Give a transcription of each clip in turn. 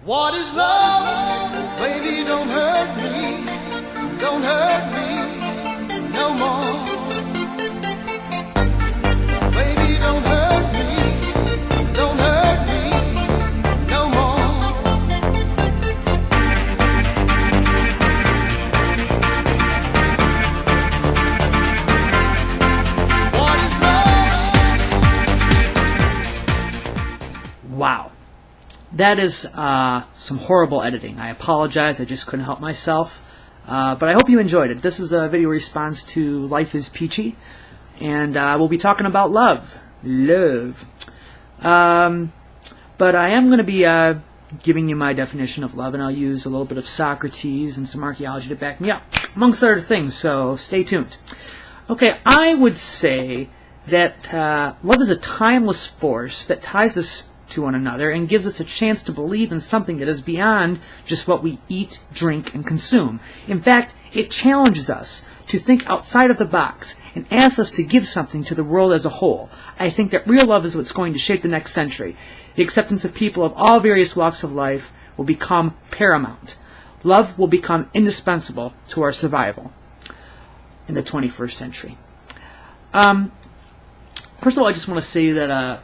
What is love? Baby, don't hurt me. Don't hurt me no more. Baby, don't hurt me. Don't hurt me no more. What is love? Wow. That is some horrible editing. I apologize, I just couldn't help myself. But I hope you enjoyed it. This is a video response to Life is Peachy, and we'll be talking about love. Love. But I am going to be giving you my definition of love, and I'll use a little bit of Socrates and some archaeology to back me up, amongst other things, so stay tuned. Okay, I would say that love is a timeless force that ties us to one another and gives us a chance to believe in something that is beyond just what we eat, drink, and consume. In fact, it challenges us to think outside of the box and asks us to give something to the world as a whole. I think that real love is what's going to shape the next century. The acceptance of people of all various walks of life will become paramount. Love will become indispensable to our survival in the 21st century. First of all, I just want to say that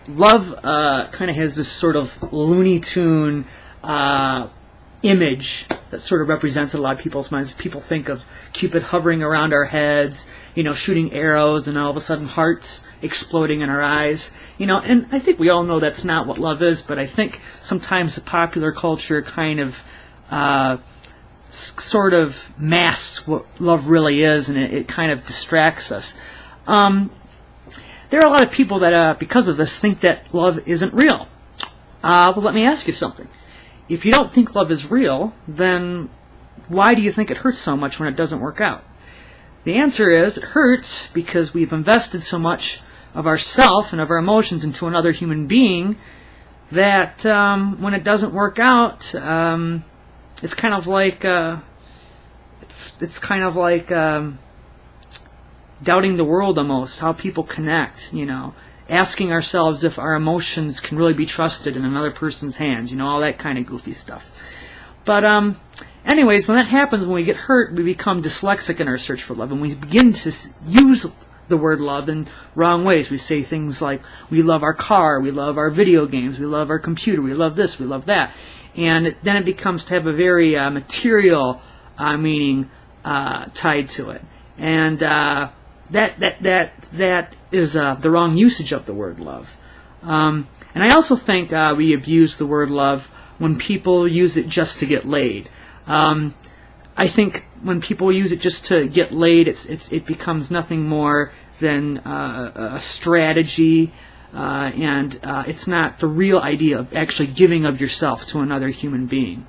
love kind of has this sort of Looney Tune image that sort of represents a lot of people's minds. People think of Cupid hovering around our heads, you know, shooting arrows, and all of a sudden hearts exploding in our eyes. You know, and I think we all know that's not what love is, but I think sometimes the popular culture kind of sort of masks what love really is, and it kind of distracts us. There are a lot of people that, because of this, think that love isn't real. Well, let me ask you something. If you don't think love is real, then why do you think it hurts so much when it doesn't work out? The answer is it hurts because we've invested so much of ourself and of our emotions into another human being that when it doesn't work out, it's kind of like doubting the world almost, how people connect, you know, asking ourselves if our emotions can really be trusted in another person's hands, you know, all that kind of goofy stuff. But anyways, when that happens, when we get hurt, we become dyslexic in our search for love, and we begin to use the word love in wrong ways. We say things like, we love our car, we love our video games, we love our computer, we love this, we love that. And then it becomes to have a very material meaning tied to it. And that is the wrong usage of the word love. And I also think we abuse the word love when people use it just to get laid. I think when people use it just to get laid, it becomes nothing more than a strategy, and it's not the real idea of actually giving of yourself to another human being.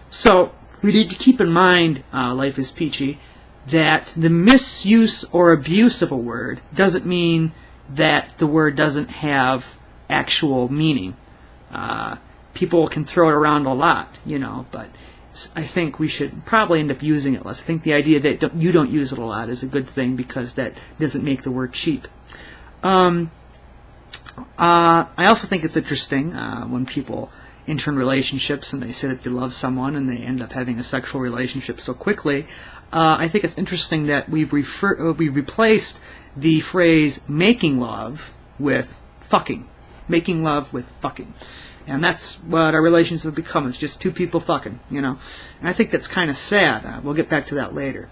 So we need to keep in mind, Life is Peachy, that the misuse or abuse of a word doesn't mean that the word doesn't have actual meaning. People can throw it around a lot, you know, but I think we should probably end up using it less. I think the idea that you don't use it a lot is a good thing because that doesn't make the word cheap. I also think it's interesting when people enter in relationships and they say that they love someone and they end up having a sexual relationship so quickly. I think it's interesting that we've replaced the phrase making love with fucking. Making love with fucking. And that's what our relationships have become. It's just two people fucking, you know. And I think that's kind of sad. We'll get back to that later.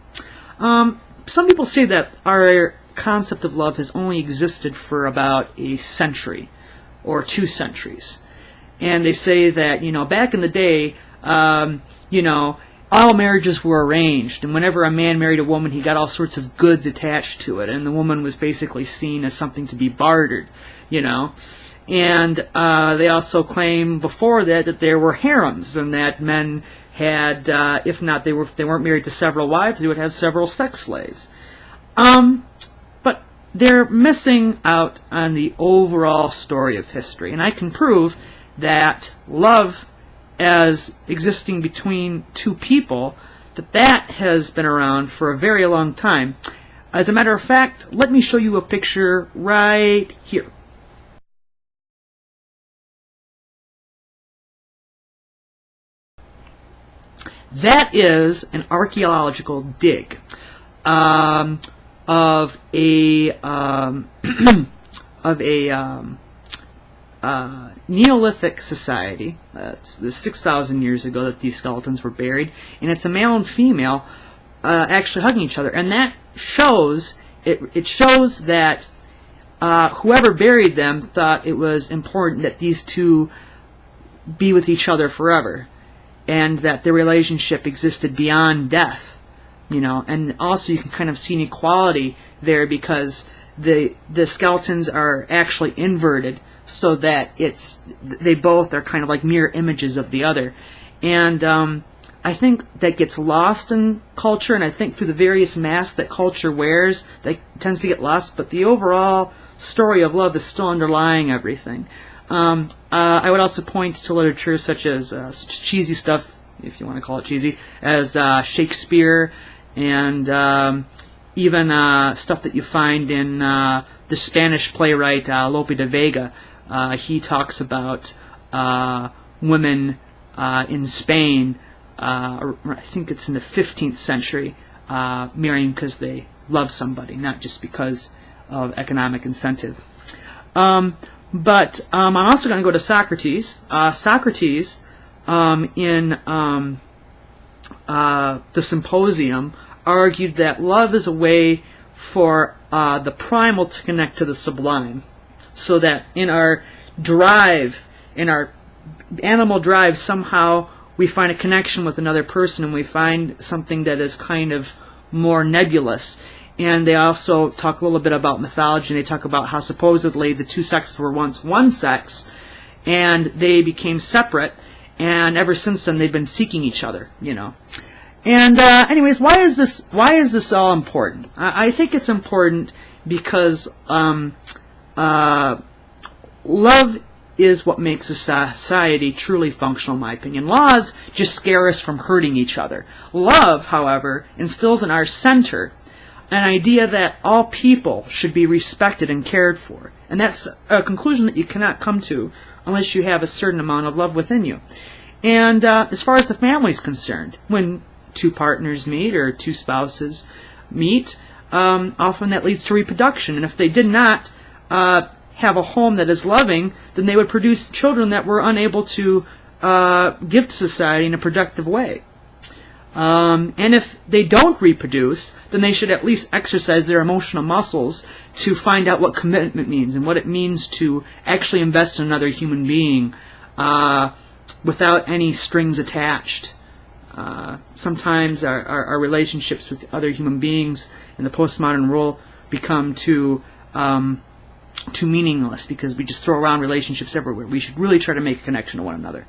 Some people say that our concept of love has only existed for about a century or 2 centuries. And they say that, you know, back in the day, you know, all marriages were arranged, and whenever a man married a woman, he got all sorts of goods attached to it, and the woman was basically seen as something to be bartered, you know. And they also claim before that there were harems, and that men had, if not if they weren't married to several wives, they would have several sex slaves. But they're missing out on the overall story of history, and I can prove that love as existing between two people, that has been around for a very long time. As a matter of fact, let me show you a picture right here. That is an archaeological dig of a Neolithic society. It's 6,000 years ago that these skeletons were buried, and it's a male and female actually hugging each other, and that shows it shows that whoever buried them thought it was important that these two be with each other forever, and that their relationship existed beyond death, you know. And also you can kind of see an equality there, because the skeletons are actually inverted, so that they both are kind of like mirror images of the other. And I think that gets lost in culture, and I think through the various masks that culture wears, that tends to get lost, but the overall story of love is still underlying everything. I would also point to literature such as such cheesy stuff, if you want to call it cheesy, as Shakespeare, and even stuff that you find in the Spanish playwright Lope de Vega. He talks about women in Spain, I think it's in the 15th century, marrying because they love somebody, not just because of economic incentive. But I'm also going to go to Socrates. Socrates, in the Symposium, argued that love is a way for the primal to connect to the sublime, so that in our drive, in our animal drive, somehow we find a connection with another person, and we find something that is kind of more nebulous. And they also talk a little bit about mythology, and they talk about how supposedly the two sexes were once one sex, and they became separate, and ever since then they've been seeking each other, you know. And anyways, why is this all important? I think it's important because love is what makes a society truly functional, in my opinion. Laws just scare us from hurting each other. Love, however, instills in our center an idea that all people should be respected and cared for. And that's a conclusion that you cannot come to unless you have a certain amount of love within you. And as far as the family is concerned, when two partners meet or two spouses meet, often that leads to reproduction. And if they did not have a home that is loving, then they would produce children that were unable to give to society in a productive way. And if they don't reproduce, then they should at least exercise their emotional muscles to find out what commitment means and what it means to actually invest in another human being without any strings attached. Sometimes our relationships with other human beings in the postmodern world become too meaningless because we just throw around relationships everywhere. We should really try to make a connection to one another.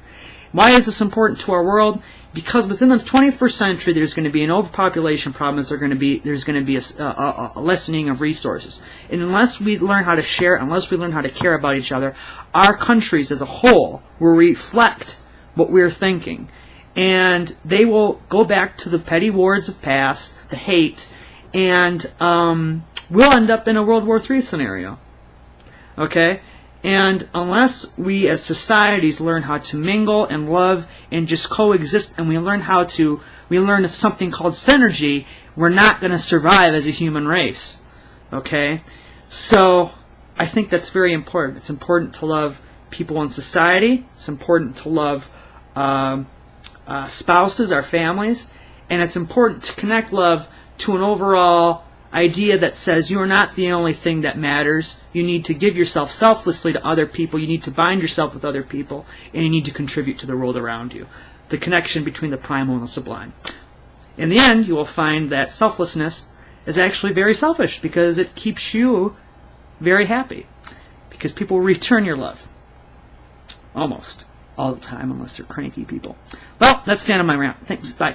Why is this important to our world? Because within the 21st century, there's going to be an overpopulation problem. There's going to be a lessening of resources. And unless we learn how to share, unless we learn how to care about each other, our countries as a whole will reflect what we're thinking. And they will go back to the petty wars of past, the hate, and we'll end up in a World War III scenario. Okay? And unless we as societies learn how to mingle and love and just coexist, and we learn something called synergy, we're not going to survive as a human race. Okay? So I think that's very important. It's important to love people in society. It's important to love spouses, our families. And it's important to connect love to an overall idea that says you are not the only thing that matters. You need to give yourself selflessly to other people. You need to bind yourself with other people. And you need to contribute to the world around you. The connection between the primal and the sublime. In the end, you will find that selflessness is actually very selfish because it keeps you very happy. Because people will return your love. Almost all the time, unless they're cranky people. Well, that's the end of my rant. Thanks. Bye.